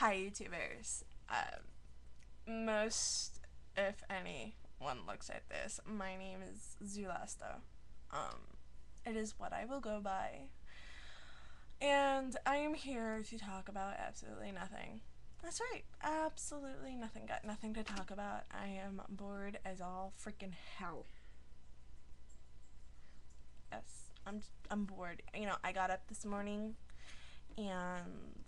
Hi, YouTubers. Most, if anyone looks at this, my name is Zulasta. It is what I will go by. And I am here to talk about absolutely nothing. That's right, absolutely nothing. Got nothing to talk about. I am bored as all freaking hell. Yes, I'm bored. I got up this morning and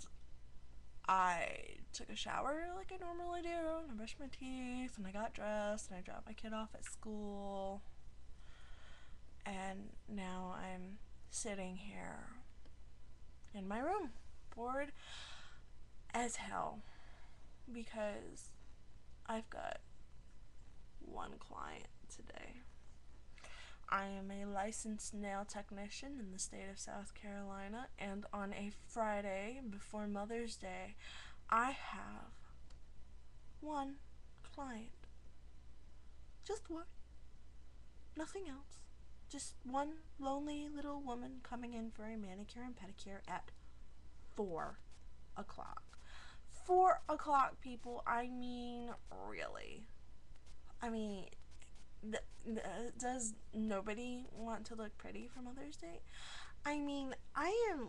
I took a shower like I normally do, and I brushed my teeth, and I got dressed, and I dropped my kid off at school, and now I'm sitting here in my room, bored as hell, because I've got one client today. I am a licensed nail technician in the state of South Carolina, and on a Friday before Mother's Day, I have one client. Just one. Nothing else. Just one lonely little woman coming in for a manicure and pedicure at 4 o'clock. 4 o'clock, people. I mean, really. I mean, does nobody want to look pretty for Mother's Day? I mean, I am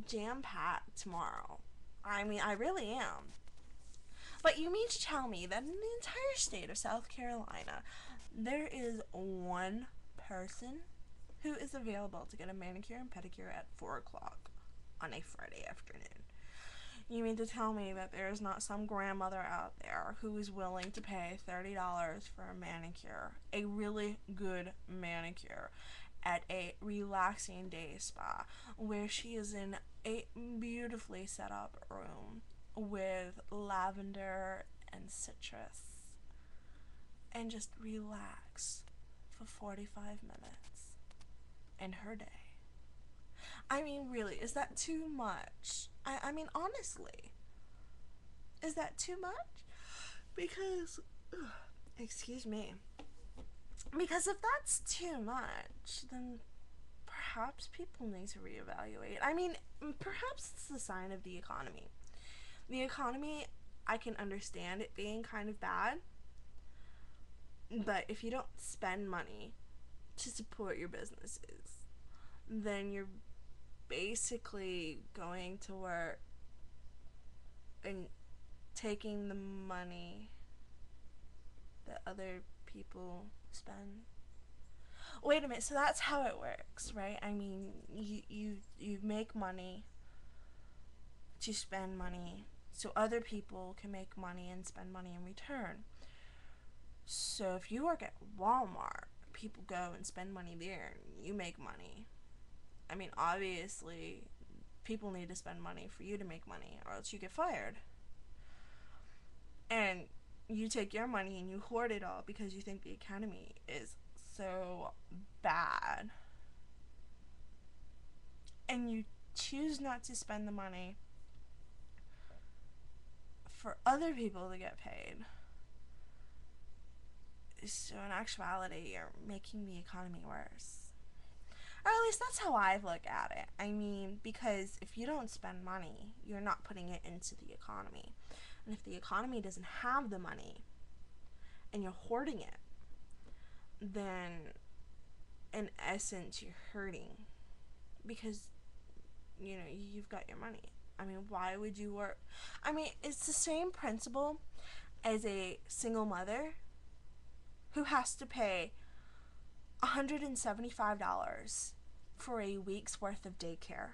jam-packed tomorrow. I mean, I really am. But you mean to tell me that in the entire state of South Carolina, there is one person who is available to get a manicure and pedicure at 4 o'clock on a Friday afternoon? You mean to tell me that there is not some grandmother out there who is willing to pay $30 for a manicure, a really good manicure, at a relaxing day spa where she is in a beautifully set up room with lavender and citrus and just relax for 45 minutes in her day? I mean, really, is that too much? I mean, honestly, is that too much? Because, excuse me, because if that's too much, then perhaps people need to reevaluate. I mean, perhaps it's the sign of the economy. The economy, I can understand it being kind of bad, but if you don't spend money to support your businesses, then you're basically going to work and taking the money that other people spend. Wait a minute, so that's how it works, right? I mean, you make money to spend money so other people can make money and spend money in return. So if you work at Walmart, people go and spend money there and you make money. I mean, obviously, people need to spend money for you to make money, or else you get fired. And you take your money and you hoard it all because you think the economy is so bad. And you choose not to spend the money for other people to get paid. So in actuality, you're making the economy worse. Or at least that's how I look at it. I mean, because if you don't spend money, you're not putting it into the economy. And if the economy doesn't have the money and you're hoarding it, then in essence you're hurting because you've got your money. I mean, why would you work? I mean, it's the same principle as a single mother who has to pay $175 for a week's worth of daycare,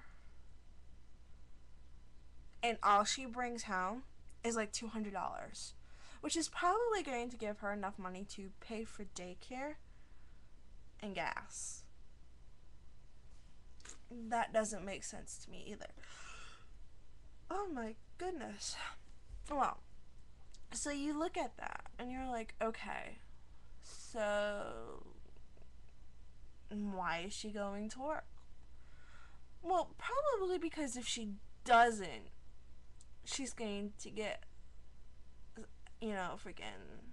and all she brings home is like $200, which is probably going to give her enough money to pay for daycare and gas. That doesn't make sense to me either. Oh my goodness. Well, so you look at that and you're like, okay, so why is she going to work? Well, probably because if she doesn't, she's going to get, freaking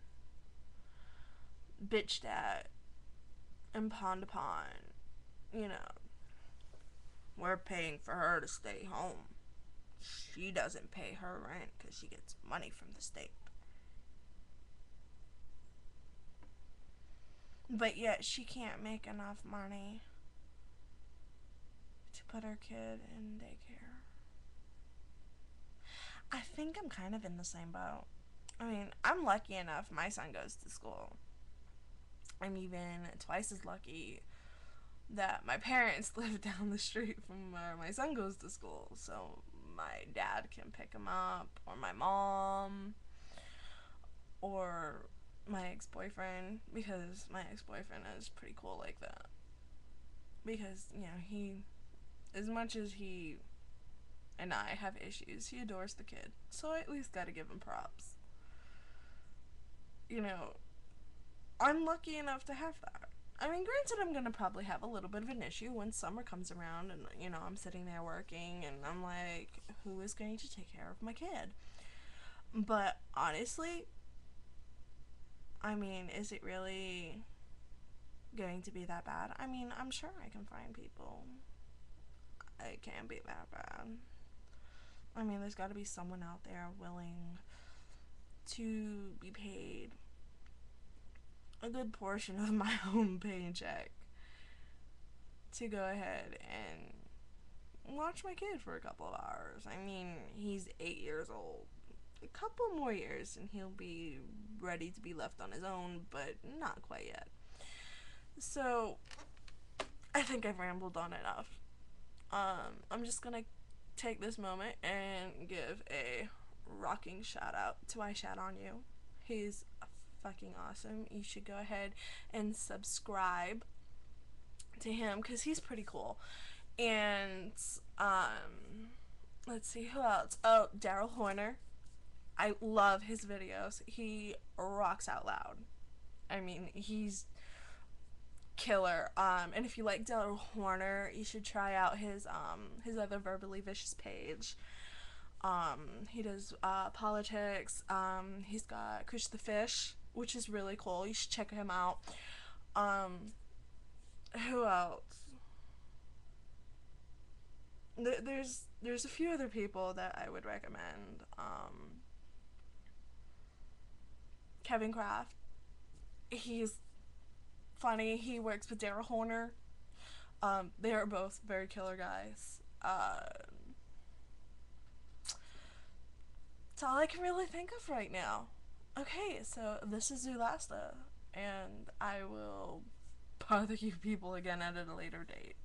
bitched at and pawned upon. We're paying for her to stay home. she doesn't pay her rent because she gets money from the state. But yet she can't make enough money to put her kid in daycare. I think I'm kind of in the same boat. I mean, I'm lucky enough my son goes to school. I'm even twice as lucky that my parents live down the street from where my son goes to school. So my dad can pick him up, or my mom, or my ex-boyfriend, because my ex-boyfriend is pretty cool like that. Because, you know, he, as much as he and I have issues, he adores the kid. So I at least gotta give him props. You know, I'm lucky enough to have that. I mean, granted, I'm gonna probably have a little bit of an issue when summer comes around and, you know, I'm sitting there working and I'm like, who is going to take care of my kid? But honestly, I mean, is it really going to be that bad? I mean, I'm sure I can find people. It can't be that bad. I mean, there's got to be someone out there willing to be paid a good portion of my own paycheck to go ahead and watch my kid for a couple of hours. I mean, he's 8 years old. A couple more years and he'll be ready to be left on his own, but not quite yet. So, I think I've rambled on enough. I'm just gonna take this moment and give a rocking shout out to I Shat on You. He's fucking awesome. You should go ahead and subscribe to him because he's pretty cool. And let's see who else. Oh, Daryl Horner. I love his videos. He rocks out loud. I mean, he's killer. And if you like Daryl Horner, you should try out his other Verbally Vicious page. He does politics. He's got Kush the Fish, which is really cool. You should check him out. Who else? There's a few other people that I would recommend. Kevin Kraft. He's funny. He works with Daryl Horner. They are both very killer guys. That's all I can really think of right now. Okay, so this is Zulasta, and I will bother you people again at a later date.